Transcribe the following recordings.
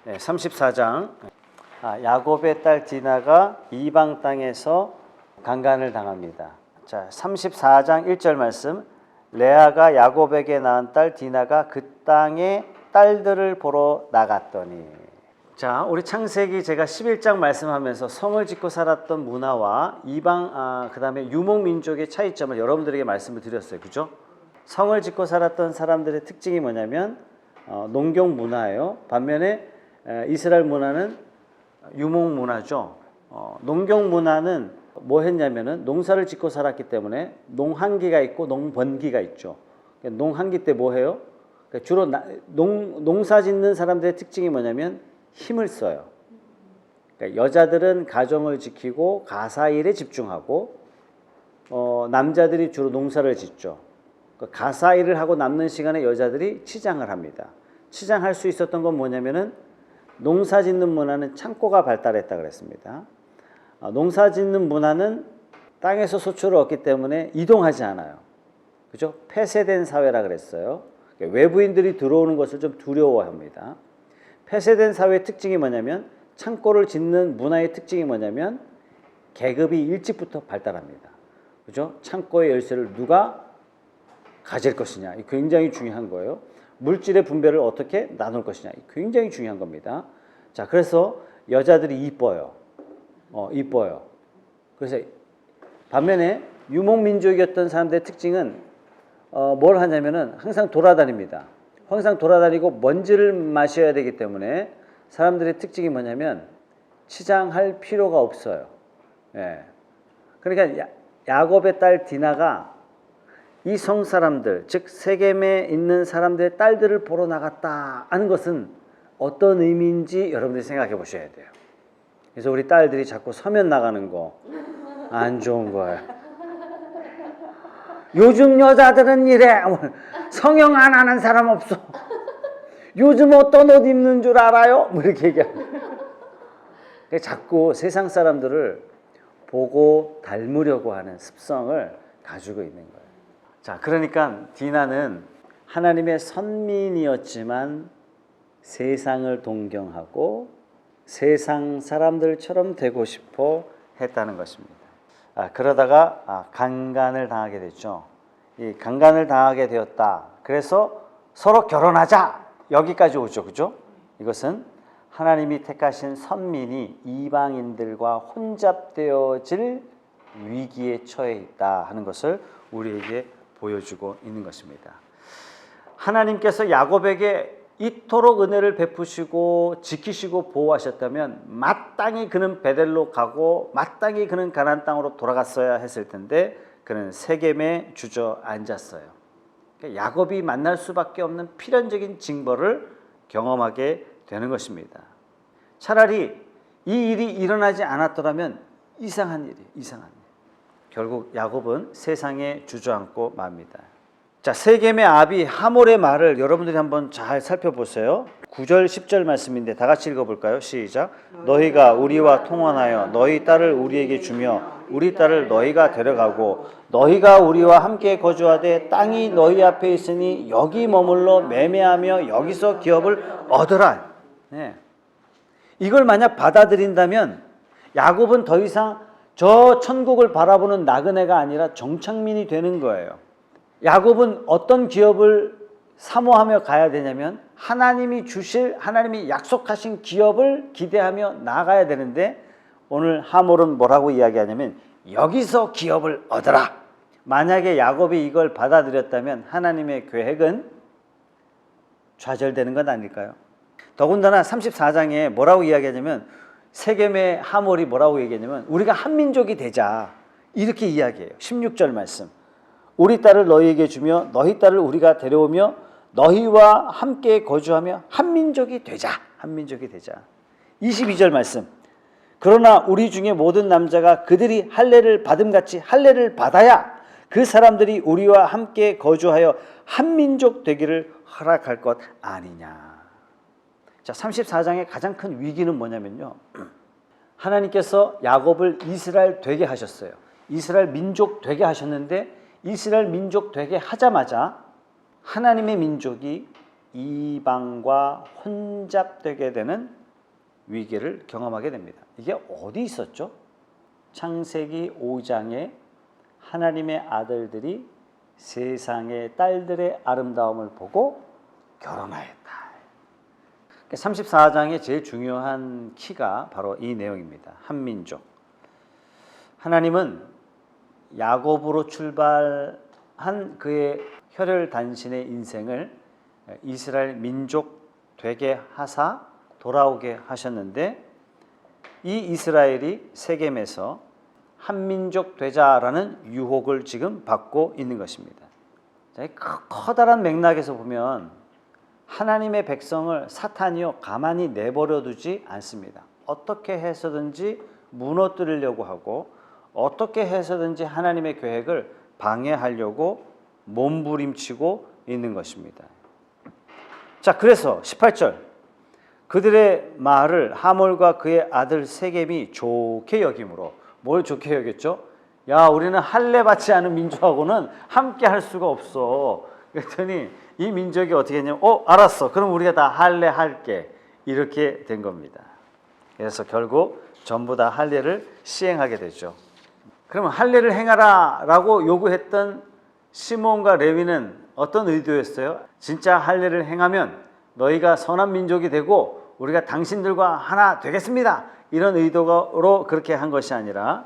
네, 34장. 야곱의 딸 디나가 이방 땅에서 강간을 당합니다. 자, 34장 1절 말씀. 레아가 야곱에게 낳은 딸 디나가 그 땅에 딸들을 보러 나갔더니. 자, 우리 창세기 제가 11장 말씀하면서 성을 짓고 살았던 문화와 이방 그다음에 유목 민족의 차이점을 여러분들에게 말씀을 드렸어요. 그죠? 성을 짓고 살았던 사람들의 특징이 뭐냐면 농경 문화예요. 반면에 이스라엘 문화는 유목 문화죠. 농경 문화는 뭐 했냐면은 농사를 짓고 살았기 때문에 농한기가 있고 농번기가 있죠. 농한기 때 뭐 해요? 주로 농사 짓는 사람들의 특징이 뭐냐면 힘을 써요. 그러니까 여자들은 가정을 지키고 가사일에 집중하고 남자들이 주로 농사를 짓죠. 그러니까 가사일을 하고 남는 시간에 여자들이 치장을 합니다. 치장할 수 있었던 건 뭐냐면은 농사 짓는 문화는 창고가 발달했다 그랬습니다. 농사 짓는 문화는 땅에서 소출을 얻기 때문에 이동하지 않아요. 그죠? 폐쇄된 사회라 그랬어요. 외부인들이 들어오는 것을 좀 두려워합니다. 폐쇄된 사회의 특징이 뭐냐면 창고를 짓는 문화의 특징이 뭐냐면 계급이 일찍부터 발달합니다. 그죠? 창고의 열쇠를 누가 가질 것이냐, 이 굉장히 중요한 거예요. 물질의 분배를 어떻게 나눌 것이냐, 이 굉장히 중요한 겁니다. 자, 그래서 여자들이 이뻐요. 이뻐요. 그래서 반면에 유목민족이었던 사람들의 특징은 뭘 하냐면은 항상 돌아다닙니다. 항상 돌아다니고 먼지를 마셔야 되기 때문에 사람들의 특징이 뭐냐면 치장할 필요가 없어요. 예. 그러니까 야곱의 딸 디나가 이 성 사람들, 즉 세겜에 있는 사람들의 딸들을 보러 나갔다 하는 것은 어떤 의미인지 여러분들이 생각해 보셔야 돼요. 그래서 우리 딸들이 자꾸 서면 나가는 거 안 좋은 거예요. 요즘 여자들은 이래. 성형 안 하는 사람 없어. 요즘 어떤 옷 입는 줄 알아요? 뭐 이렇게 얘기하고. 자꾸 세상 사람들을 보고 닮으려고 하는 습성을 가지고 있는 거예요. 자, 그러니까 디나는 하나님의 선민이었지만 세상을 동경하고 세상 사람들처럼 되고 싶어 했다는 것입니다. 그러다가 강간을 당하게 됐죠. 이 강간을 당하게 되었다. 그래서 서로 결혼하자. 여기까지 오죠. 그죠? 이것은 하나님이 택하신 선민이 이방인들과 혼잡되어질 위기에 처해 있다 하는 것을 우리에게 보여주고 있는 것입니다. 하나님께서 야곱에게 이토록 은혜를 베푸시고 지키시고 보호하셨다면 마땅히 그는 베델로 가고 마땅히 그는 가나안 땅으로 돌아갔어야 했을 텐데 그는 세겜에 주저앉았어요. 그러니까 야곱이 만날 수밖에 없는 필연적인 징벌을 경험하게 되는 것입니다. 차라리 이 일이 일어나지 않았더라면 이상한 일이에요. 이상한 일. 결국 야곱은 세상에 주저앉고 맙니다. 자, 세겜의 아비 하몰의 말을 여러분들이 한번 잘 살펴보세요. 9절 10절 말씀인데 다 같이 읽어볼까요? 시작. 너희가 우리와 통혼하여 너희 딸을 우리에게 주며 우리 딸을 너희가 데려가고 너희가 우리와 함께 거주하되 땅이 너희 앞에 있으니 여기 머물러 매매하며 여기서 기업을 얻으라. 네. 이걸 만약 받아들인다면 야곱은 더 이상 저 천국을 바라보는 나그네가 아니라 정착민이 되는 거예요. 야곱은 어떤 기업을 사모하며 가야 되냐면 하나님이 주실, 하나님이 약속하신 기업을 기대하며 나가야 되는데 오늘 하몰은 뭐라고 이야기하냐면 여기서 기업을 얻어라. 만약에 야곱이 이걸 받아들였다면 하나님의 계획은 좌절되는 건 아닐까요? 더군다나 34장에 뭐라고 이야기하냐면 세겜의 하몰이 뭐라고 얘기하냐면 우리가 한 민족이 되자 이렇게 이야기해요. 16절 말씀. 우리 딸을 너희에게 주며 너희 딸을 우리가 데려오며 너희와 함께 거주하며 한 민족이 되자. 한 민족이 되자. 22절 말씀. 그러나 우리 중에 모든 남자가 그들이 할례를 받음같이 할례를 받아야 그 사람들이 우리와 함께 거주하여 한 민족 되기를 허락할 것 아니냐. 자, 34장의 가장 큰 위기는 뭐냐면요. 하나님께서 야곱을 이스라엘 되게 하셨어요. 이스라엘 민족 되게 하셨는데 이스라엘 민족 되게 하자마자 하나님의 민족이 이방과 혼잡되게 되는 위기를 경험하게 됩니다. 이게 어디 있었죠? 창세기 5장에 하나님의 아들들이 세상의 딸들의 아름다움을 보고 결혼하였다. 34장의 제일 중요한 키가 바로 이 내용입니다. 한민족. 하나님은 야곱으로 출발한 그의 혈혈단신의 인생을 이스라엘 민족 되게 하사 돌아오게 하셨는데, 이 이스라엘이 세겜에서 한민족 되자라는 유혹을 지금 받고 있는 것입니다. 커다란 맥락에서 보면 하나님의 백성을 사탄이요 가만히 내버려 두지 않습니다. 어떻게 해서든지 무너뜨리려고 하고 어떻게 해서든지 하나님의 계획을 방해하려고 몸부림치고 있는 것입니다. 자, 그래서 18절, 그들의 말을 하몰과 그의 아들 세겜이 좋게 여김으로. 뭘 좋게 여겼죠? 야, 우리는 할례 받지 않은 민족하고는 함께 할 수가 없어. 그랬더니 이 민족이 어떻게 했냐면, 알았어, 그럼 우리가 다 할례 할게, 이렇게 된 겁니다. 그래서 결국 전부 다 할례를 시행하게 되죠. 그러면 할례를 행하라 라고 요구했던 시몬과 레위는 어떤 의도였어요? 진짜 할례를 행하면 너희가 선한 민족이 되고 우리가 당신들과 하나 되겠습니다, 이런 의도로 그렇게 한 것이 아니라,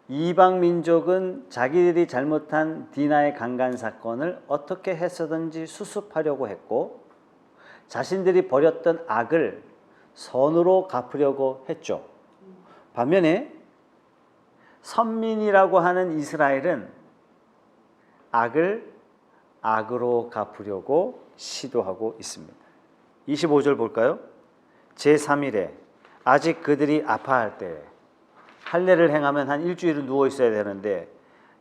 이방 민족은 자기들이 잘못한 디나의 강간 사건을 어떻게 해서든지 수습하려고 했고 자신들이 벌였던 악을 선으로 갚으려고 했죠. 반면에 선민이라고 하는 이스라엘은 악을 악으로 갚으려고 시도하고 있습니다. 25절 볼까요? 제3일에 아직 그들이 아파할 때, 할례를 행하면 한 일주일은 누워 있어야 되는데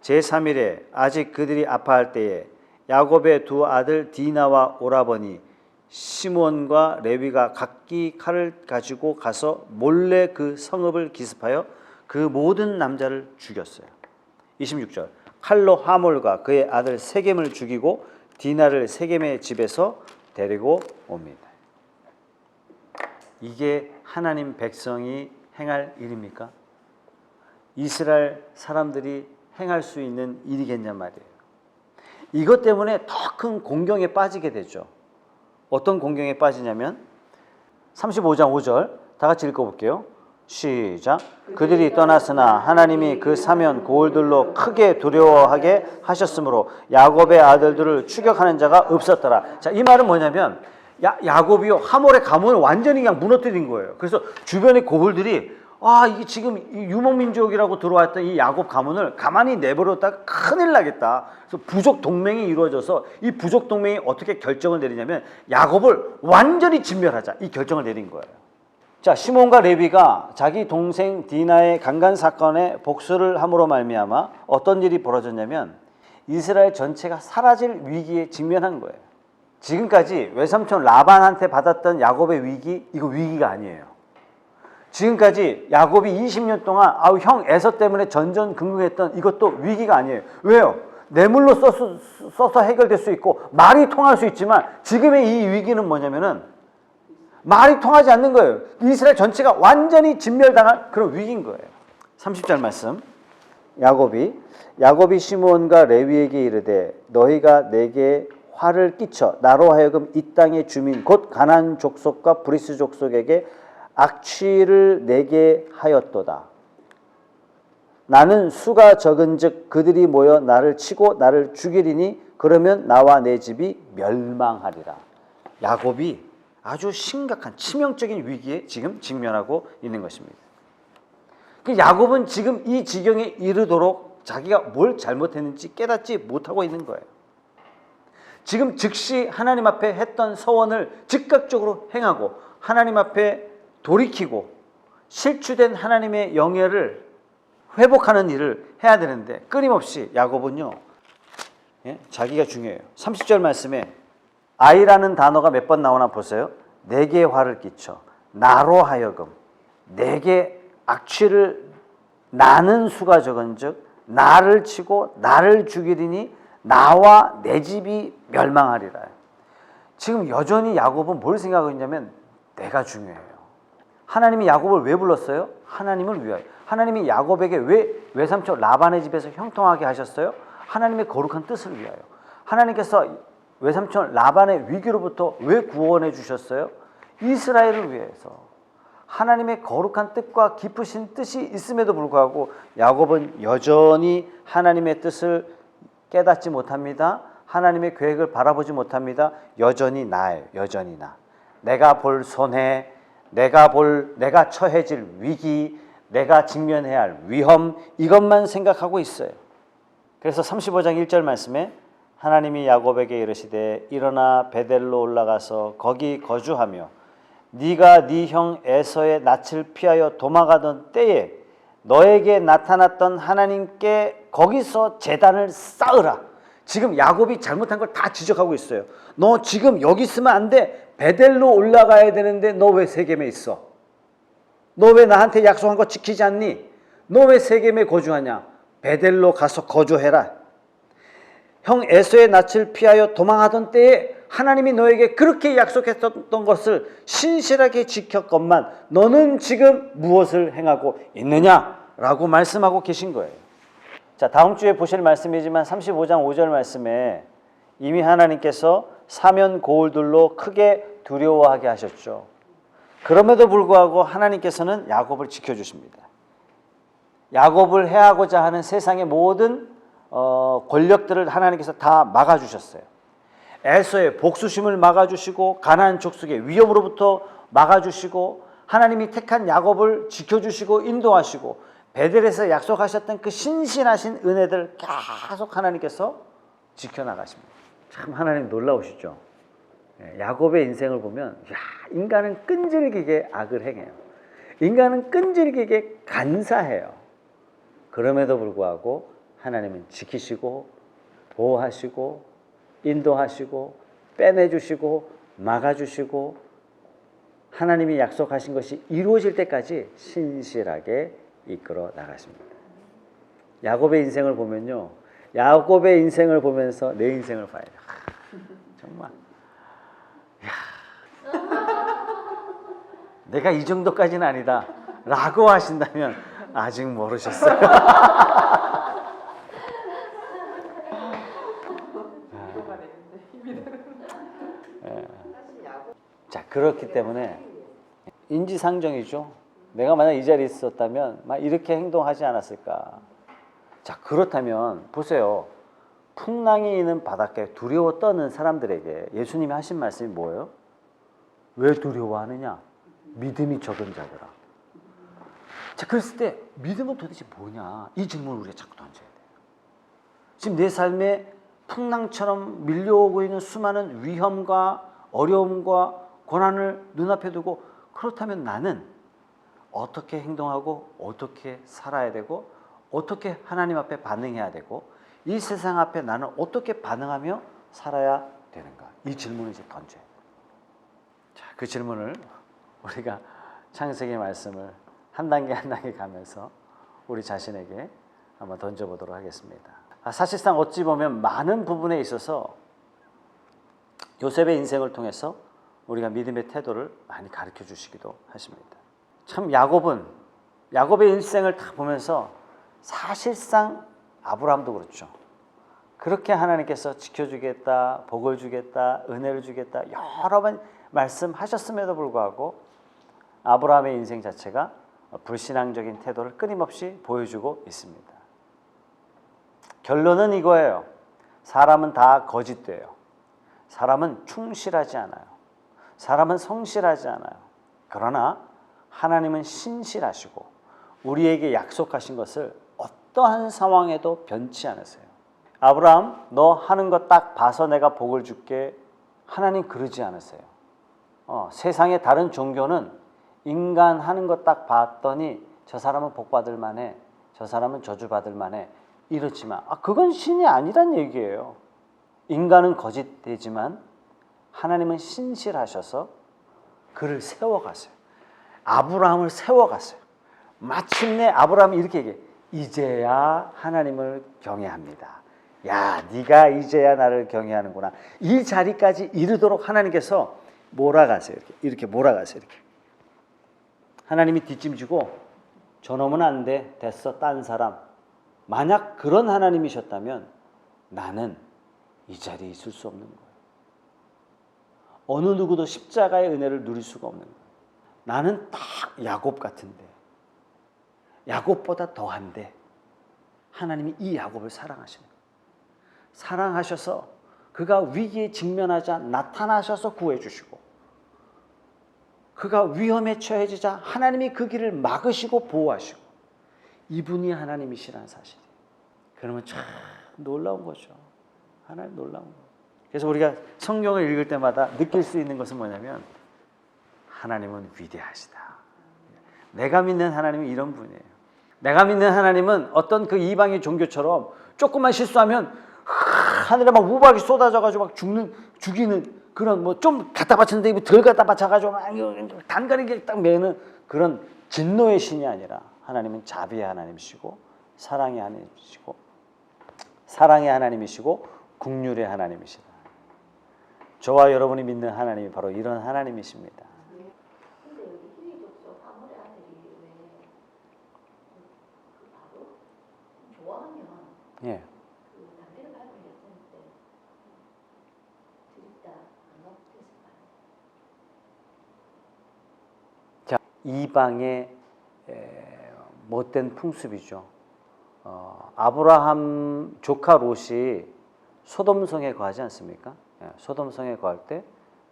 제3일에 아직 그들이 아파할 때에 야곱의 두 아들 디나와 오라버니 시몬과 레위가 각기 칼을 가지고 가서 몰래 그 성읍을 기습하여 그 모든 남자를 죽였어요. 26절, 칼로 하몰과 그의 아들 세겜을 죽이고 디나를 세겜의 집에서 데리고 옵니다. 이게 하나님 백성이 행할 일입니까? 이스라엘 사람들이 행할 수 있는 일이겠냔 말이에요. 이것 때문에 더 큰 공경에 빠지게 되죠. 어떤 공경에 빠지냐면 35장 5절 다 같이 읽어볼게요. 시작. 그들이 떠났으나 하나님이 그 사면 고을들로 크게 두려워하게 하셨으므로 야곱의 아들들을 추격하는 자가 없었더라. 자, 이 말은 뭐냐면 야곱이요 하몰의 가문을 완전히 그냥 무너뜨린 거예요. 그래서 주변의 고을들이 이게 지금 유목민족이라고 들어왔던 이 야곱 가문을 가만히 내버렸다가 큰일 나겠다. 그래서 부족 동맹이 이루어져서 이 부족 동맹이 어떻게 결정을 내리냐면 야곱을 완전히 진멸하자, 이 결정을 내린 거예요. 자, 시몬과 레위가 자기 동생 디나의 강간 사건에 복수를 함으로 말미암아 어떤 일이 벌어졌냐면 이스라엘 전체가 사라질 위기에 직면한 거예요. 지금까지 외삼촌 라반한테 받았던 야곱의 위기, 이거 위기가 아니에요. 지금까지 야곱이 20년 동안 형 에서 때문에 전전긍긍했던 이것도 위기가 아니에요. 왜요? 뇌물로 써서 해결될 수 있고 말이 통할 수 있지만 지금의 이 위기는 뭐냐면은 말이 통하지 않는 거예요. 이스라엘 전체가 완전히 진멸당할 그런 위기인 거예요. 30절 말씀. 야곱이 시몬과 레위에게 이르되 너희가 내게 화를 끼쳐 나로 하여금 이 땅의 주민 곧 가나안 족속과 브리스 족속에게 악취를 내게 하였도다. 나는 수가 적은즉 그들이 모여 나를 치고 나를 죽이리니 그러면 나와 내 집이 멸망하리라. 야곱이 아주 심각한 치명적인 위기에 지금 직면하고 있는 것입니다. 그 야곱은 지금 이 지경에 이르도록 자기가 뭘 잘못했는지 깨닫지 못하고 있는 거예요. 지금 즉시 하나님 앞에 했던 서원을 즉각적으로 행하고 하나님 앞에 돌이키고 실추된 하나님의 영예를 회복하는 일을 해야 되는데 끊임없이 야곱은요, 자기가 중요해요. 30절 말씀에 아이라는 단어가 몇 번 나오나 보세요. 내게 화를 끼쳐 나로 하여금 내게 악취를 나는 수가 적은즉 나를 치고 나를 죽이리니 나와 내 집이 멸망하리라. 지금 여전히 야곱은 뭘 생각하고 있냐면 내가 중요해요. 하나님이 야곱을 왜 불렀어요? 하나님을 위하여. 하나님이 야곱에게 왜 외삼촌 라반의 집에서 형통하게 하셨어요? 하나님의 거룩한 뜻을 위하여. 하나님께서 외삼촌 라반의 위기로부터 왜 구원해 주셨어요? 이스라엘을 위해서. 하나님의 거룩한 뜻과 깊으신 뜻이 있음에도 불구하고 야곱은 여전히 하나님의 뜻을 깨닫지 못합니다. 하나님의 계획을 바라보지 못합니다. 여전히 나예요. 여전히 나. 내가 볼 손해, 내가 처해질 위기, 내가 직면해야 할 위험, 이것만 생각하고 있어요. 그래서 35장 1절 말씀에 하나님이 야곱에게 이르시되 일어나 베델로 올라가서 거기 거주하며 네가 네 형 에서의 낯을 피하여 도망가던 때에 너에게 나타났던 하나님께 거기서 제단을 쌓으라. 지금 야곱이 잘못한 걸 다 지적하고 있어요. 너 지금 여기 있으면 안 돼. 베델로 올라가야 되는데 너 왜 세겜에 있어? 너 왜 나한테 약속한 거 지키지 않니? 너 왜 세겜에 거주하냐? 베델로 가서 거주해라. 형 에서의 낯을 피하여 도망하던 때에 하나님이 너에게 그렇게 약속했던 것을 신실하게 지켰건만 너는 지금 무엇을 행하고 있느냐라고 말씀하고 계신 거예요. 자, 다음 주에 보실 말씀이지만 35장 5절 말씀에 이미 하나님께서 사면 고울들로 크게 두려워하게 하셨죠. 그럼에도 불구하고 하나님께서는 야곱을 지켜주십니다. 야곱을 해하고자 하는 세상의 모든 권력들을 하나님께서 다 막아주셨어요. 에서의 복수심을 막아주시고 가나안 족속의 위협으로부터 막아주시고 하나님이 택한 야곱을 지켜주시고 인도하시고 베델에서 약속하셨던 그 신실하신 은혜들 계속 하나님께서 지켜나가십니다. 참 하나님 놀라우시죠. 야곱의 인생을 보면 인간은 끈질기게 악을 행해요. 인간은 끈질기게 간사해요. 그럼에도 불구하고 하나님은 지키시고 보호하시고 인도하시고 빼내주시고 막아주시고 하나님이 약속하신 것이 이루어질 때까지 신실하게 이끌어 나가십니다. 야곱의 인생을 보면요, 야곱의 인생을 보면서 내 인생을 봐야 돼요. 정말 내가 이 정도까지는 아니다 라고 하신다면 아직 모르셨어요. 자, 그렇기 때문에 인지상정이죠. 내가 만약 이 자리에 있었다면 막 이렇게 행동하지 않았을까. 자, 그렇다면 보세요. 풍랑이 있는 바닷가에 두려워 떠는 사람들에게 예수님이 하신 말씀이 뭐예요? 왜 두려워하느냐? 믿음이 적은 자들아. 자, 그랬을 때 믿음은 도대체 뭐냐? 이 질문을 우리가 자꾸 던져야 돼요. 지금 내 삶에 풍랑처럼 밀려오고 있는 수많은 위험과 어려움과 고난을 눈앞에 두고 그렇다면 나는 어떻게 행동하고 어떻게 살아야 되고 어떻게 하나님 앞에 반응해야 되고 이 세상 앞에 나는 어떻게 반응하며 살아야 되는가? 이 질문을 이제 던져야 돼요. 자, 그 질문을 우리가 창세기 말씀을 한 단계 한 단계 가면서 우리 자신에게 한번 던져보도록 하겠습니다. 사실상 어찌 보면 많은 부분에 있어서 요셉의 인생을 통해서 우리가 믿음의 태도를 많이 가르쳐 주시기도 하십니다. 참 야곱의 일생을 다 보면서 사실상 아브라함도 그렇죠. 그렇게 하나님께서 지켜주겠다, 복을 주겠다, 은혜를 주겠다 여러 번 말씀하셨음에도 불구하고 아브라함의 인생 자체가 불신앙적인 태도를 끊임없이 보여주고 있습니다. 결론은 이거예요. 사람은 다 거짓돼요. 사람은 충실하지 않아요. 사람은 성실하지 않아요. 그러나 하나님은 신실하시고 우리에게 약속하신 것을 어떠한 상황에도 변치 않으세요. 아브라함, 너 하는 거 딱 봐서 내가 복을 줄게. 하나님 그러지 않으세요. 세상의 다른 종교는 인간 하는 거 딱 봤더니 저 사람은 복 받을 만해, 저 사람은 저주 받을 만해 이렇지만 그건 신이 아니란 얘기예요. 인간은 거짓되지만 하나님은 신실하셔서 그를 세워가세요. 아브라함을 세워가세요. 마침내 아브라함이 이렇게 얘기해요. 이제야 하나님을 경외합니다. 야, 네가 이제야 나를 경외하는구나. 이 자리까지 이르도록 하나님께서 몰아가세요. 이렇게 몰아가세요. 이렇게. 하나님이 뒷짐지고 저놈은 안 돼. 됐어. 딴 사람. 만약 그런 하나님이셨다면 나는 이 자리에 있을 수 없는 거예요. 어느 누구도 십자가의 은혜를 누릴 수가 없는 거예요. 나는 딱 야곱 같은데, 야곱보다 더한데 하나님이 이 야곱을 사랑하시는 거예요. 사랑하셔서 그가 위기에 직면하자 나타나셔서 구해주시고, 그가 위험에 처해지자 하나님이 그 길을 막으시고 보호하시고, 이분이 하나님이시라는 사실이에요. 그러면 참 놀라운 거죠. 하나님 놀라운 거예요. 그래서 우리가 성경을 읽을 때마다 느낄 수 있는 것은 뭐냐면 하나님은 위대하시다. 내가 믿는 하나님은 이런 분이에요. 내가 믿는 하나님은 어떤 그 이방의 종교처럼 조금만 실수하면 하늘에 막 우박이 쏟아져가지고 막 죽이는 그런 뭐 좀 갖다 바쳤는데 덜 갖다 바쳐가지고 막 단가리게 딱 매는 그런 진노의 신이 아니라 하나님은 자비의 하나님이시고 사랑의 하나님이시고 긍휼의 하나님이시다. 저와 여러분이 믿는 하나님이 바로 이런 하나님이십니다. 근데 여기 희위 족속 하물의 아들이 왜 그 바로 좋아하면 예. 그 담배를 밟을 했을 때 드립다 안 없겠을까요? 자, 이방의 못된 풍습이죠. 아브라함 조카 롯이 소돔성에 거하지 않습니까? 소돔성에 거할 때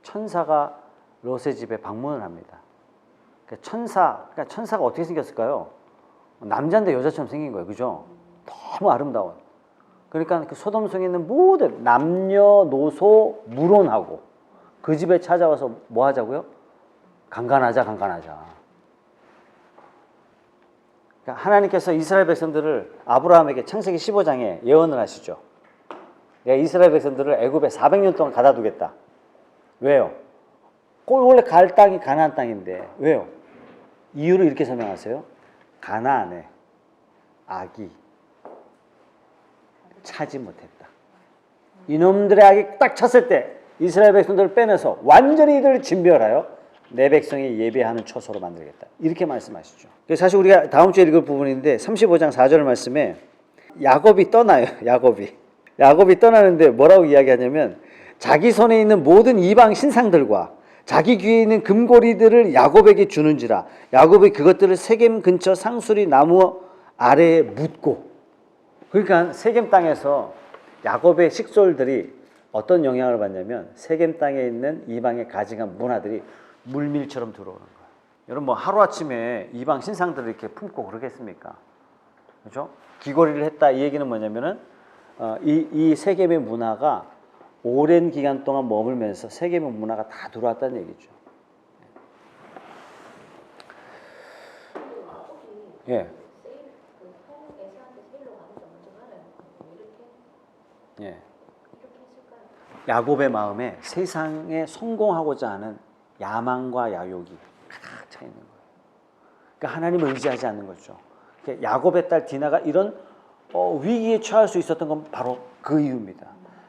천사가 롯의 집에 방문을 합니다. 그러니까 천사가 어떻게 생겼을까요? 남자인데 여자처럼 생긴 거예요. 그죠? 너무 아름다운. 그러니까 그 소돔성에 있는 모든 남녀노소 물론하고 그 집에 찾아와서 뭐 하자고요? 강간하자. 그러니까 하나님께서 이스라엘 백성들을 아브라함에게 창세기 15장에 예언을 하시죠. 내가 이스라엘 백성들을 애굽에 400년 동안 가다 두겠다. 왜요? 원래 갈 땅이 가나안 땅인데 왜요? 이유를 이렇게 설명하세요. 가나안에 악이 차지 못했다. 이놈들의 악이 딱 찼을 때 이스라엘 백성들을 빼내서 완전히 이들을 진멸하여 내 백성이 예배하는 처소로 만들겠다. 이렇게 말씀하시죠. 사실 우리가 다음 주에 읽을 부분인데 35장 4절 말씀에 야곱이 떠나요. 야곱이 떠나는데 뭐라고 이야기하냐면 자기 손에 있는 모든 이방 신상들과 자기 귀에 있는 금고리들을 야곱에게 주는지라 야곱이 그것들을 세겜 근처 상수리 나무 아래에 묻고. 그러니까 세겜 땅에서 야곱의 식솔들이 어떤 영향을 받냐면 세겜 땅에 있는 이방의 가증한 문화들이 물밀처럼 들어오는 거예요. 여러분 뭐 하루아침에 이방 신상들을 이렇게 품고 그러겠습니까? 그렇죠? 귀걸이를 했다 이 얘기는 뭐냐면은 이 세겜의 문화가 오랜 기간 동안 머물면서 세겜의 문화가 다 들어왔다는 얘기죠. 예. 예. 야곱의 마음에 세상에 성공하고자 하는 야망과 야욕이 가득 차 있는 거예요. 그러니까 하나님을 의지하지 않는 거죠. 야곱의 딸 디나가 이런 위기에 처할 수 있었던 건 바로 그 이유입니다.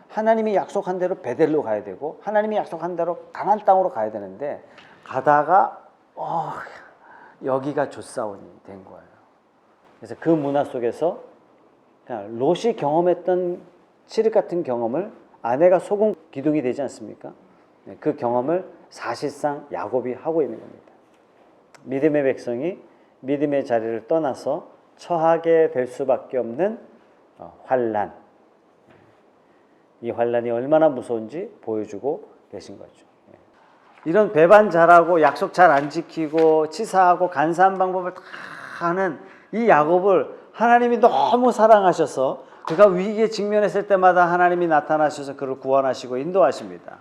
하나님이 약속한 대로 베델로 가야 되고 하나님이 약속한 대로 가나안 땅으로 가야 되는데 가다가 여기가 조사원이 된 거예요. 그래서 그 문화 속에서 그냥 롯이 경험했던 칠흑 같은 경험을 아내가 소금 기둥이 되지 않습니까? 그 경험을 사실상 야곱이 하고 있는 겁니다. 믿음의 백성이 믿음의 자리를 떠나서 처하게 될 수밖에 없는 환난. 이 환난이 얼마나 무서운지 보여주고 계신 거죠. 이런 배반 잘하고 약속 잘 안 지키고 치사하고 간사한 방법을 다 하는 이 야곱을 하나님이 너무 사랑하셔서 그가 위기에 직면했을 때마다 하나님이 나타나셔서 그를 구원하시고 인도하십니다.